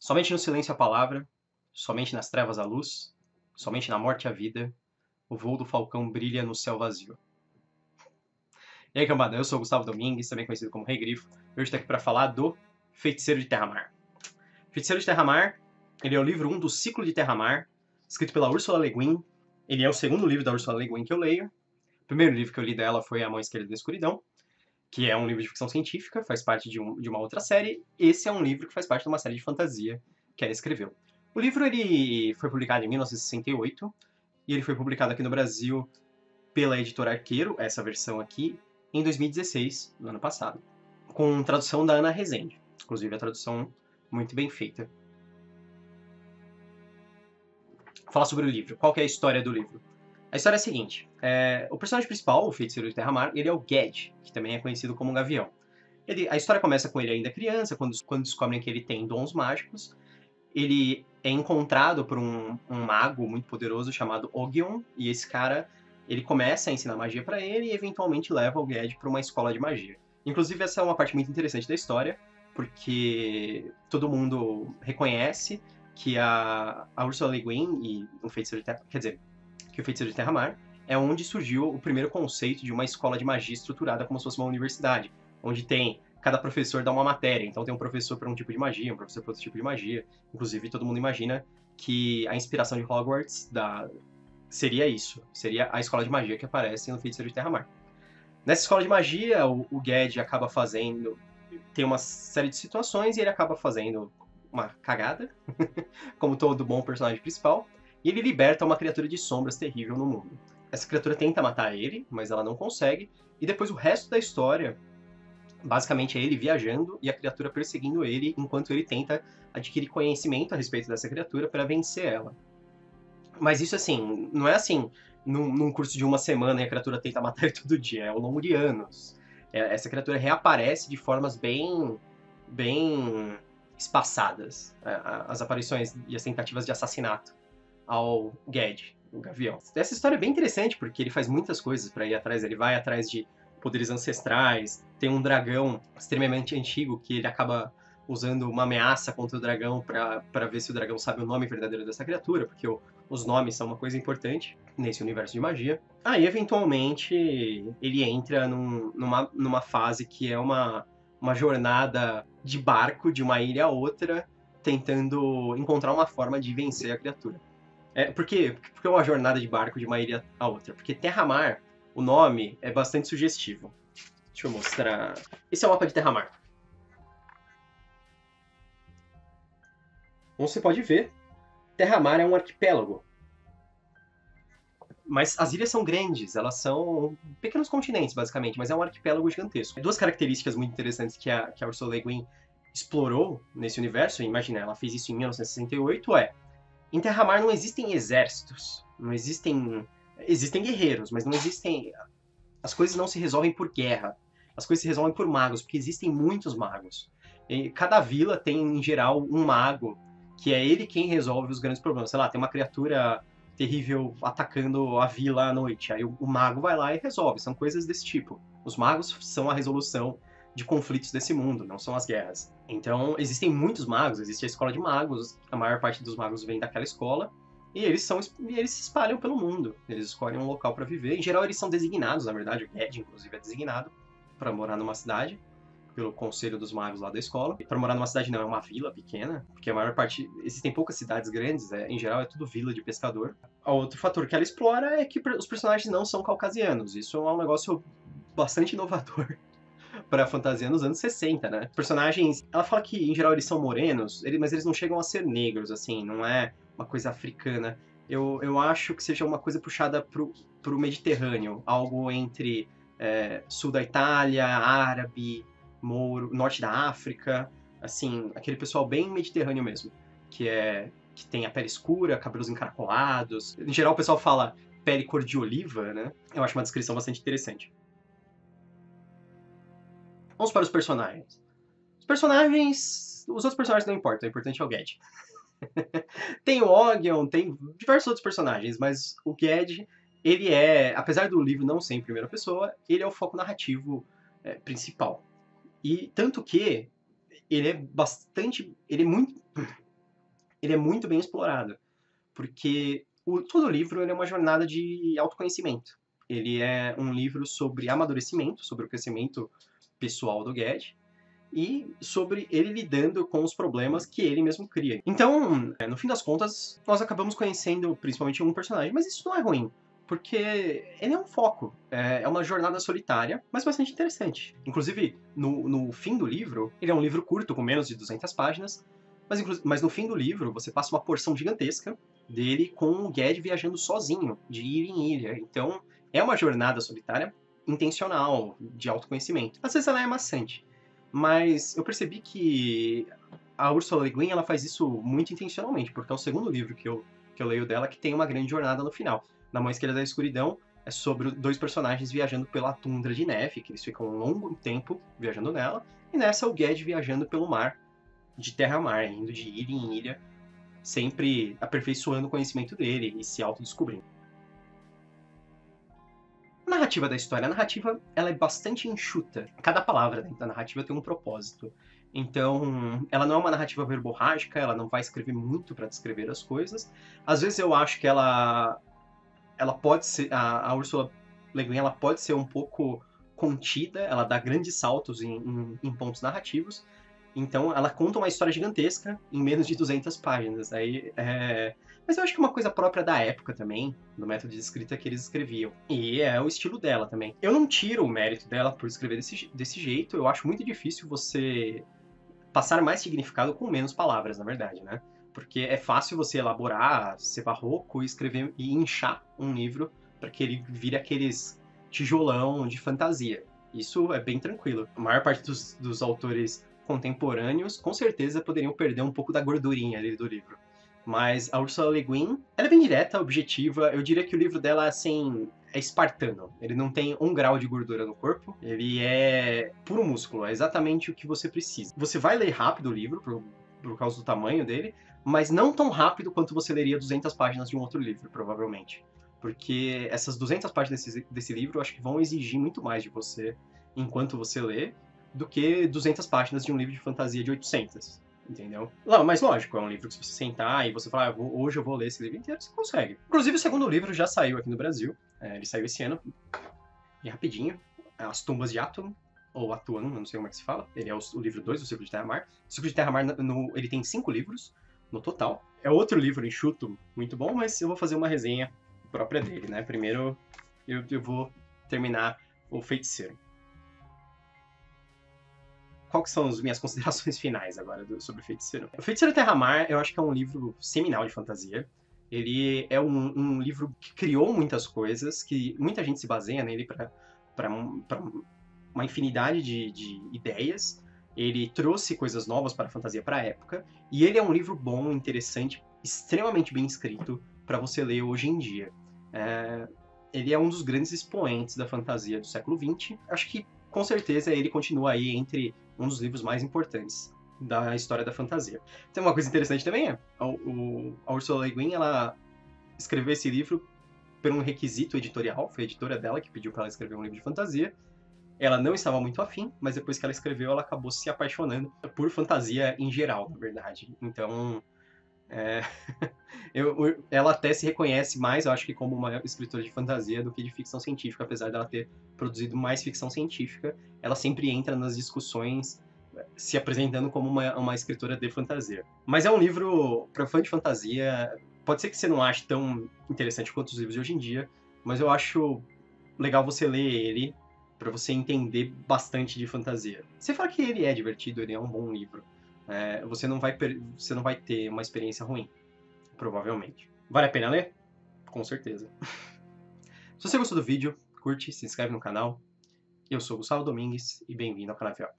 Somente no silêncio a palavra, somente nas trevas a luz, somente na morte a vida, o voo do falcão brilha no céu vazio. E aí, cambada, eu sou o Gustavo Domingues, também conhecido como Rei Grifo, e hoje estou aqui para falar do Feiticeiro de Terramar. Feiticeiro de Terramar, ele é o livro 1 do Ciclo de Terramar, escrito pela Ursula Le Guin. Ele é o segundo livro da Ursula Le Guin que eu leio. O primeiro livro que eu li dela foi A Mão Esquerda da Escuridão, que é um livro de ficção científica, faz parte de uma outra série. Esse é um livro que faz parte de uma série de fantasia que ela escreveu. O livro ele foi publicado em 1968 e ele foi publicado aqui no Brasil pela editora Arqueiro, essa versão aqui, em 2016, no ano passado, com tradução da Ana Rezende. Inclusive, a tradução muito bem feita. Vou falar sobre o livro. Qual que é a história do livro? A história é a seguinte. O personagem principal, o Feiticeiro de Terramar, ele é o Ged, que também é conhecido como Gavião. A história começa com ele ainda criança, quando descobrem que ele tem dons mágicos. Ele é encontrado por um mago muito poderoso chamado Ogion, e esse cara ele começa a ensinar magia para ele e eventualmente leva o Ged para uma escola de magia. Inclusive, essa é uma parte muito interessante da história, porque todo mundo reconhece que a Ursula Le Guin e o Feiticeiro de Terramar, quer dizer, que o Feiticeiro de Terramar é onde surgiu o primeiro conceito de uma escola de magia estruturada como se fosse uma universidade, onde tem cada professor dá uma matéria, então tem um professor para um tipo de magia, um professor para outro tipo de magia. Inclusive, todo mundo imagina que a inspiração de Hogwarts seria isso, seria a escola de magia que aparece no Feiticeiro de Terramar. Nessa escola de magia, o Ged acaba fazendo... Tem uma série de situações e ele acaba fazendo uma cagada, como todo bom personagem principal, e ele liberta uma criatura de sombras terrível no mundo. Essa criatura tenta matar ele, mas ela não consegue, e depois o resto da história basicamente é ele viajando e a criatura perseguindo ele enquanto ele tenta adquirir conhecimento a respeito dessa criatura para vencer ela. Mas isso, assim, não é assim, num curso de uma semana e a criatura tenta matar ele todo dia, é ao longo de anos. Essa criatura reaparece de formas bem espaçadas, as aparições e as tentativas de assassinato ao Ged, o Gavião. Essa história é bem interessante, porque ele faz muitas coisas para ir atrás, ele vai atrás de poderes ancestrais, tem um dragão extremamente antigo que ele acaba usando uma ameaça contra o dragão para ver se o dragão sabe o nome verdadeiro dessa criatura, porque os nomes são uma coisa importante nesse universo de magia. Aí, eventualmente, ele entra numa fase que é uma jornada de barco de uma ilha a outra, tentando encontrar uma forma de vencer a criatura. Por quê? Porque é uma jornada de barco de uma ilha a outra? Porque Terramar, o nome, é bastante sugestivo. Deixa eu mostrar. Esse é o mapa de Terramar. Como você pode ver, Terramar é um arquipélago. Mas as ilhas são grandes, elas são pequenos continentes, basicamente, mas é um arquipélago gigantesco. Duas características muito interessantes que a Ursula Le Guin explorou nesse universo, imagina, ela fez isso em 1968, em Terramar não existem exércitos, não existem... Existem guerreiros, mas não existem... As coisas não se resolvem por guerra, as coisas se resolvem por magos, porque existem muitos magos. E cada vila tem, em geral, um mago, que é ele quem resolve os grandes problemas. Sei lá, tem uma criatura terrível atacando a vila à noite, aí o mago vai lá e resolve, são coisas desse tipo. Os magos são a resolução de conflitos desse mundo, não são as guerras. Então, existem muitos magos, existe a escola de magos, a maior parte dos magos vem daquela escola, e eles se espalham pelo mundo. Eles escolhem um local para viver. Em geral, eles são designados, na verdade, o Ged, inclusive, é designado para morar numa cidade, pelo conselho dos magos lá da escola. E para morar numa cidade não, é uma vila pequena, porque a maior parte... Existem poucas cidades grandes, em geral é tudo vila de pescador. Outro fator que ela explora é que os personagens não são caucasianos. Isso é um negócio bastante inovador para a fantasia nos anos 60, né? Personagens, ela fala que em geral eles são morenos, mas eles não chegam a ser negros, assim, não é uma coisa africana. Eu acho que seja uma coisa puxada pro Mediterrâneo, algo entre sul da Itália, árabe, mouro, norte da África, assim, aquele pessoal bem mediterrâneo mesmo, que tem a pele escura, cabelos encaracolados. Em geral o pessoal fala pele cor de oliva, né? Eu acho uma descrição bastante interessante. Vamos para os personagens. Os outros personagens não importam, o importante é o Ged. Tem o Ogion, tem diversos outros personagens, mas o Ged, ele apesar do livro não ser em primeira pessoa, ele é o foco narrativo principal. E tanto que ele é muito... ele é muito bem explorado, porque todo livro ele é uma jornada de autoconhecimento. Ele é um livro sobre amadurecimento, sobre o crescimento pessoal do Ged, e sobre ele lidando com os problemas que ele mesmo cria. Então, no fim das contas, nós acabamos conhecendo principalmente um personagem, mas isso não é ruim, porque ele é um foco, é uma jornada solitária, mas bastante interessante. Inclusive, no fim do livro, ele é um livro curto, com menos de 200 páginas, mas no fim do livro você passa uma porção gigantesca dele com o Ged viajando sozinho, de ilha em ilha. Então, é uma jornada solitária intencional, de autoconhecimento. Às vezes ela é maçante, mas eu percebi que a Ursula Le Guin ela faz isso muito intencionalmente, porque é o segundo livro que eu leio dela que tem uma grande jornada no final. Na Mão Esquerda da Escuridão é sobre dois personagens viajando pela tundra de neve, que eles ficam um longo tempo viajando nela, e nessa o Ged viajando pelo mar, de terra a mar, indo de ilha em ilha, sempre aperfeiçoando o conhecimento dele e se autodescobrindo. Narrativa da história. A narrativa ela é bastante enxuta. Cada palavra dentro da narrativa tem um propósito. Então, ela não é uma narrativa verborrágica, ela não vai escrever muito para descrever as coisas. Às vezes eu acho que ela pode ser a Ursula Le Guin ela pode ser um pouco contida, ela dá grandes saltos em pontos narrativos. Então, ela conta uma história gigantesca em menos de 200 páginas. Mas eu acho que é uma coisa própria da época também, do método de escrita que eles escreviam. E é o estilo dela também. Eu não tiro o mérito dela por escrever desse jeito. Eu acho muito difícil você passar mais significado com menos palavras, na verdade, né? Porque é fácil você elaborar, ser barroco e escrever e inchar um livro para que ele vire aqueles tijolão de fantasia. Isso é bem tranquilo. A maior parte dos autores contemporâneos, com certeza, poderiam perder um pouco da gordurinha ali do livro. Mas a Ursula Le Guin, ela é bem direta, objetiva. Eu diria que o livro dela, assim, é espartano. Ele não tem um grau de gordura no corpo. Ele é puro músculo. É exatamente o que você precisa. Você vai ler rápido o livro, por causa do tamanho dele, mas não tão rápido quanto você leria 200 páginas de um outro livro, provavelmente. Porque essas 200 páginas desse livro, eu acho que vão exigir muito mais de você enquanto você lê, do que 200 páginas de um livro de fantasia de 800, entendeu? Mas lógico, é um livro que se você sentar e você falar, hoje eu vou ler esse livro inteiro, você consegue. Inclusive, o segundo livro já saiu aqui no Brasil, ele saiu esse ano, e rapidinho, As Tumbas de Atum, ou Atuanum, não sei como é que se fala, ele é o livro 2 do Ciclo de Terra-Mar. O Ciclo de Terra-Mar, ele tem 5 livros no total. É outro livro enxuto, muito bom, mas eu vou fazer uma resenha própria dele, né? Primeiro, eu vou terminar O Feiticeiro. Quais são as minhas considerações finais agora sobre o Feiticeiro? O Feiticeiro Terra-Mar, eu acho que é um livro seminal de fantasia. Ele é um livro que criou muitas coisas, que muita gente se baseia nele para uma infinidade de ideias. Ele trouxe coisas novas para a fantasia para a época. E ele é um livro bom, interessante, extremamente bem escrito para você ler hoje em dia. Ele é um dos grandes expoentes da fantasia do século XX. Acho que, com certeza, ele continua aí entre um dos livros mais importantes da história da fantasia. Tem uma coisa interessante também, a Ursula Le Guin, ela escreveu esse livro por um requisito editorial, foi a editora dela que pediu para ela escrever um livro de fantasia. Ela não estava muito afim, mas depois que ela escreveu, ela acabou se apaixonando por fantasia em geral, na verdade. Então, ela até se reconhece mais, eu acho que como uma escritora de fantasia do que de ficção científica, apesar dela ter produzido mais ficção científica, ela sempre entra nas discussões se apresentando como uma escritora de fantasia. Mas é um livro para fã de fantasia, pode ser que você não ache tão interessante quanto os livros de hoje em dia, mas eu acho legal você ler ele para você entender bastante de fantasia. Você fala que ele é divertido, ele é um bom livro. Você não vai ter uma experiência ruim, provavelmente. Vale a pena ler? Com certeza. Se você gostou do vídeo, curte, se inscreve no canal. Eu sou o Gustavo Domingues e bem-vindo ao Canavial.